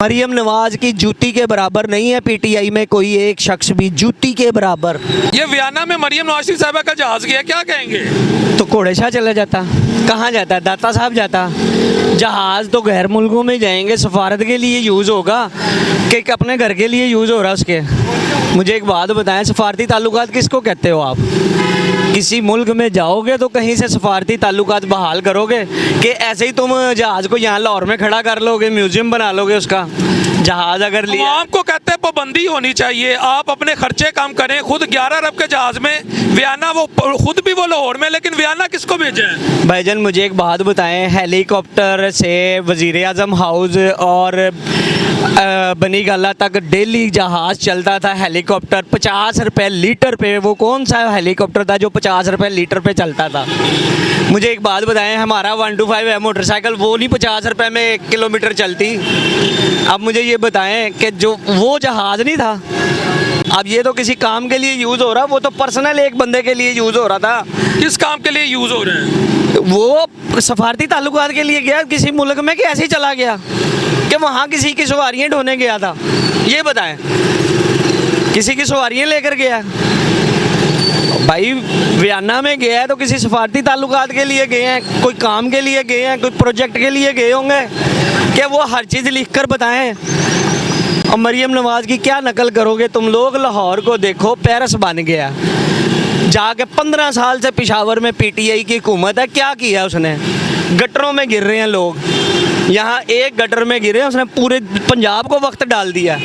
मरियम नवाज की जूती के बराबर नहीं है पीटीआई में कोई एक शख्स भी, जूती के बराबर। ये वियना में मरियम नवाज साहिबा का जहाज गया, क्या कहेंगे? तो घोड़ेशाह चला जाता, कहाँ जाता? दाता साहब जाता। जहाज़ तो गैर मुल्कों में जाएंगे, सफारत के लिए यूज़ होगा कि अपने घर के लिए यूज़ हो रहा है उसके। मुझे एक बात बताएं, सफारती ताल्लुकात किसको कहते हो आप? किसी मुल्क में जाओगे तो कहीं से सफारती ताल्लुकात बहाल करोगे कि ऐसे ही तुम जहाज़ को यहाँ लाहौर में खड़ा कर लोगे, म्यूज़ियम बना लोगे उसका? जहाज़ अगर लिया, आपको कहते हैं पाबंदी होनी चाहिए, आप अपने खर्चे कम करें। खुद 11 अरब के जहाज में वियना, वो खुद भी वो लाहौर में, लेकिन वियना किसको भेजे हैं? भाईजान मुझे एक बात बताएं, हेलीकॉप्टर से वज़ीर आज़म हाउस और बनी गाला तक डेली जहाज़ चलता था। हेलीकॉप्टर 50 रुपये लीटर पे, वो कौन सा हेलीकॉप्टर था जो 50 रुपये लीटर पे चलता था? मुझे एक बात बताएं, हमारा 125 है मोटरसाइकिल, वो नहीं 50 रुपये में 1 किलोमीटर चलती। अब मुझे ये बताएं कि जो वो जहाज़ नहीं था, अब ये तो किसी काम के लिए यूज़ हो रहा, वो तो पर्सनल एक बंदे के लिए यूज़ हो रहा था। किस काम के लिए यूज़ हो रहे हैं? वो सफारती ताल्लुकात के लिए गया किसी मुल्क में, कि ऐसे ही चला गया कि वहाँ किसी की सवारियाँ ढोने गया था? ये बताएं, किसी की सवारियाँ लेकर गया? भाई वियना में गया है तो किसी सफारती ताल्लुकात के लिए गए हैं, कोई काम के लिए गए हैं, कोई प्रोजेक्ट के लिए गए होंगे। क्या वो हर चीज़ लिख कर बताएं? और मरियम नवाज की क्या नकल करोगे तुम लोग? लाहौर को देखो, पेरिस बन गया। जाके 15 साल से पेशावर में पीटीआई की हुकूमत है, क्या किया उसने? गटरों में गिर रहे हैं लोग, यहाँ एक गटर में गिरे, उसने पूरे पंजाब को वक्त डाल दिया।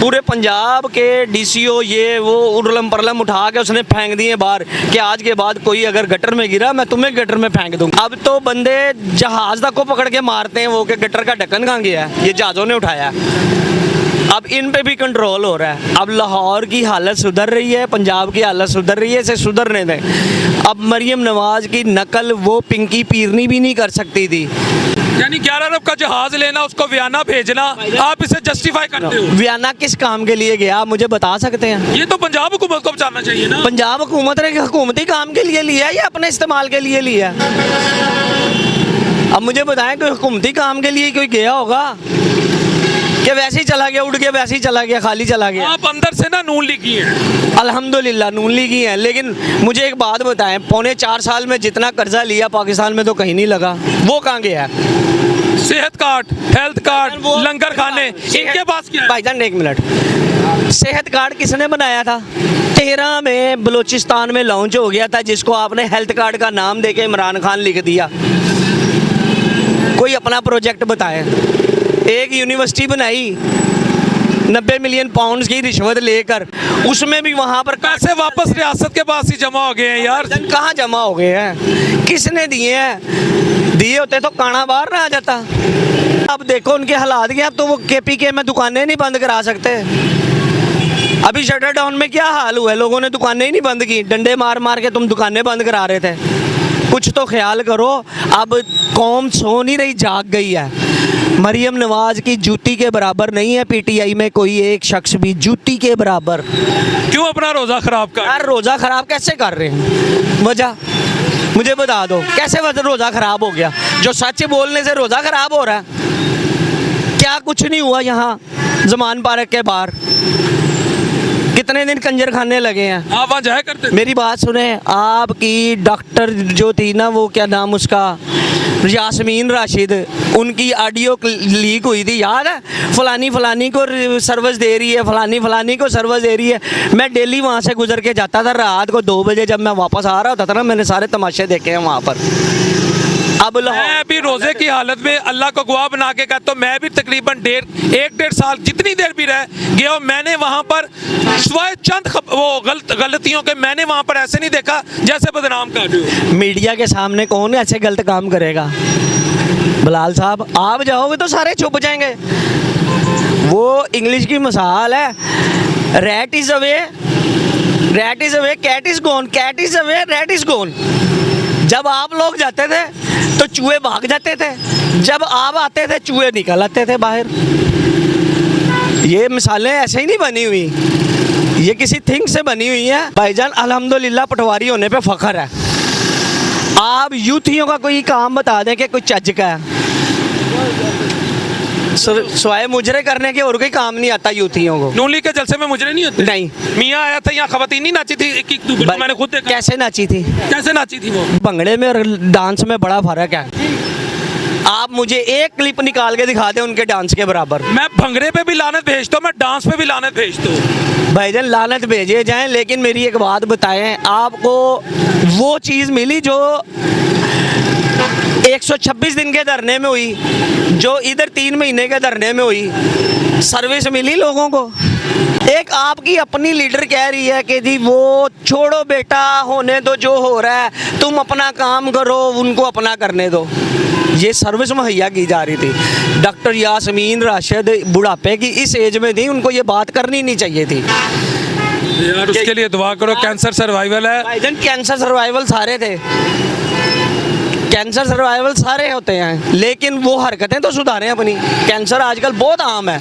पूरे पंजाब के डीसीओ ये वो उर्लम परलम उठा के उसने फेंक दिए बाहर कि आज के बाद कोई अगर गटर में गिरा मैं तुम्हें गटर में फेंक दूँगा। अब तो बंदे जहाज़ तक को पकड़ के मारते हैं वो कि गटर का ढक्कन कहाँ गया है, ये जहाज़ों ने उठाया। अब इन पे भी कंट्रोल हो रहा है। अब लाहौर की हालत सुधर रही है, पंजाब की हालत सुधर रही है, इसे सुधरने दें। अब मरियम नवाज की नकल वो पिंकी पीरनी भी नहीं कर सकती थी। यानी 11 अरब का जहाज लेना, उसको वियना भेजना, आप इसे जस्टिफाई करते हो? वियना किस काम के लिए गया, मुझे बता सकते हैं? ये तो पंजाब हुकूमत को बचाना चाहिए ना। पंजाब हुकूमत ने हुकूमती काम के लिए लिया है या अपने इस्तेमाल के लिए लिया? अब मुझे बताएं, कोई हुकूमती काम के लिए कोई गया होगा कि वैसे ही चला गया, उड़ गया, वैसे ही चला गया, खाली चला गया? आप अंदर से ना नून लीगी हैं। अल्हम्दुलिल्लाह नून लीगी हैं, लेकिन मुझे एक बात बताएं, 4.25 साल में जितना कर्जा लिया पाकिस्तान में तो कहीं नहीं लगा, वो कहाँ गया? सेहत कार्ड, हेल्थ कार्ड, लंगर खाने, इनके पास क्या है? भाईजान एक मिनट, सेहत कार्ड किसने बनाया था? 13 में बलूचिस्तान में लॉन्च हो गया था, जिसको आपने हेल्थ कार्ड का नाम देके इमरान खान लिख दिया। कोई अपना प्रोजेक्ट बताए। एक यूनिवर्सिटी बनाई 90 मिलियन पाउंड्स की रिश्वत लेकर, उसमें भी वहाँ पर पैसे वापस रियासत के पास ही जमा हो गए हैं यार। कहाँ जमा हो गए हैं? किसने दिए हैं? दिए होते तो काना बाहर ना आ जाता। अब देखो उनके हालात क्या, अब तो वो केपीके में दुकानें नहीं बंद करा सकते। अभी शटर डाउन में क्या हाल हुआ है, लोगों ने दुकानें ही नहीं बंद की, डंडे मार मार के तुम दुकानें बंद करा रहे थे। कुछ तो ख्याल करो। अब कौम सो नहीं रही, जाग गई है। मरियम नवाज की जूती के बराबर नहीं है पीटीआई में कोई एक शख्स भी, जूती के बराबर। क्यों अपना रोज़ा खराब कर? यार रोज़ा खराब कैसे कर रहे हैं? वजह मुझे बता दो, कैसे वजह रोज़ा खराब हो गया? जो सच बोलने से रोज़ा खराब हो रहा है? क्या कुछ नहीं हुआ यहाँ जमान पार्क के बाहर? कितने दिन कंजर खाने लगे हैं? आप वहाँ जाया करते? मेरी बात सुने, आपकी डॉक्टर जो थी ना, वो क्या नाम उसका, यास्मीन राशिद, उनकी ऑडियो लीक हुई थी, याद है? फलानी फलानी को सर्विस दे रही है, फलानी फलानी को सर्विस दे रही है। मैं डेली वहाँ से गुजर के जाता था, रात को 2 बजे जब मैं वापस आ रहा होता था ना, मैंने सारे तमाशे देखे हैं वहाँ पर। अब मैं भी रोजे की हालत में अल्लाह को गवाह बना के कहता हूँ, मैं भी तकरीबन 1.5 साल जितनी देर भी रह गया, मैंने वहाँ पर सिवाय चंद वो गलतियों के, मैंने वहाँ पर ऐसे नहीं देखा जैसे बदनाम कर रहे हो। मीडिया के सामने कौन ऐसे गलत काम करेगा? बिलाल साहब, आप जाओगे तो सारे चुप जाएंगे। वो इंग्लिश की मिसाल है, rat is away, rat is away, cat is gone, cat is away, rat is gone. जब आप लोग जाते थे तो चूहे भाग जाते थे, जब आप आते थे चूहे निकल आते थे बाहर। ये मिसालें ऐसे ही नहीं बनी हुई, ये किसी थिंग से बनी हुई है। भाईजान अल्हम्दुलिल्लाह पटवारी होने पे फख्र है। आप यूथियों का कोई काम बता दें कि कोई चज का है। स्वाय मुजरे करने के और कोई काम नहीं आता यूथियों को। नून लीग के जलसे में मुजरे नहीं होते? नहीं। मियाँ आया था यहाँ, खवातीन नहीं नाची थी, एक मैंने खुद देखा। कैसे नाची थी? कैसे नाची थी वो? भंगड़े में और डांस में बड़ा फर्क है। आप मुझे एक क्लिप निकाल के दिखा दें उनके डांस के बराबर। मैं भंगड़े पे भी लानत भेजता हूँ, मैं डांस पे भी लानत भेजता हूँ। भाईजान लानत भेजे जाएं, लेकिन मेरी एक बात बताएं, आपको वो चीज़ मिली जो 126 दिन के धरने में हुई, जो इधर 3 महीने के धरने में हुई? सर्विस मिली लोगों को? एक आपकी अपनी लीडर कह रही है कि जी वो छोड़ो बेटा, होने दो जो हो रहा है, तुम अपना काम करो, उनको अपना करने दो। ये सर्विस मुहैया की जा रही थी। डॉक्टर यास्मीन राशिद बुढ़ापे की इस एज में थी, उनको ये बात करनी नहीं चाहिए थी। यार उसके लिए दुआ करो, कैंसर सर्वाइवल है। भाईजान कैंसर सर्वाइवल सारे थे, कैंसर सर्वाइवल सारे होते हैं, लेकिन वो हरकतें तो सुधारें अपनी। कैंसर आजकल बहुत आम है,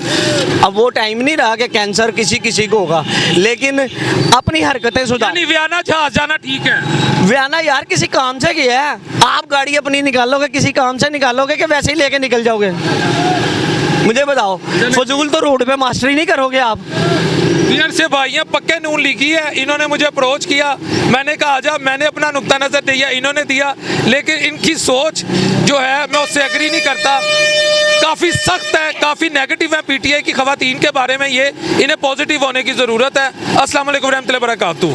अब वो टाइम नहीं रहा कि कैंसर किसी किसी को होगा, लेकिन अपनी हरकतें सुधारें। यानी व्याना जहाज जाना ठीक है? व्याना यार किसी काम से किया है। आप गाड़ी अपनी निकालोगे, किसी काम से निकालोगे कि वैसे ही लेके निकल जाओगे? मुझे बताओ, फजूल तो रोड पे मास्टरी नहीं करोगे आप। यार से भाइयाँ पक्के नून लीगी है, इन्होंने मुझे अप्रोच किया, मैंने कहा आजा, मैंने अपना नुक्ता नज़र दिया, इन्होंने दिया, लेकिन इनकी सोच जो है मैं उससे एग्री नहीं करता। काफ़ी सख्त है, काफ़ी नेगेटिव है पीटीआई की ख़वातीन के बारे में। ये इन्हें पॉजिटिव होने की ज़रूरत है। अस्सलाम वालेकुम रहमतुल्लाहि व बरकातहू।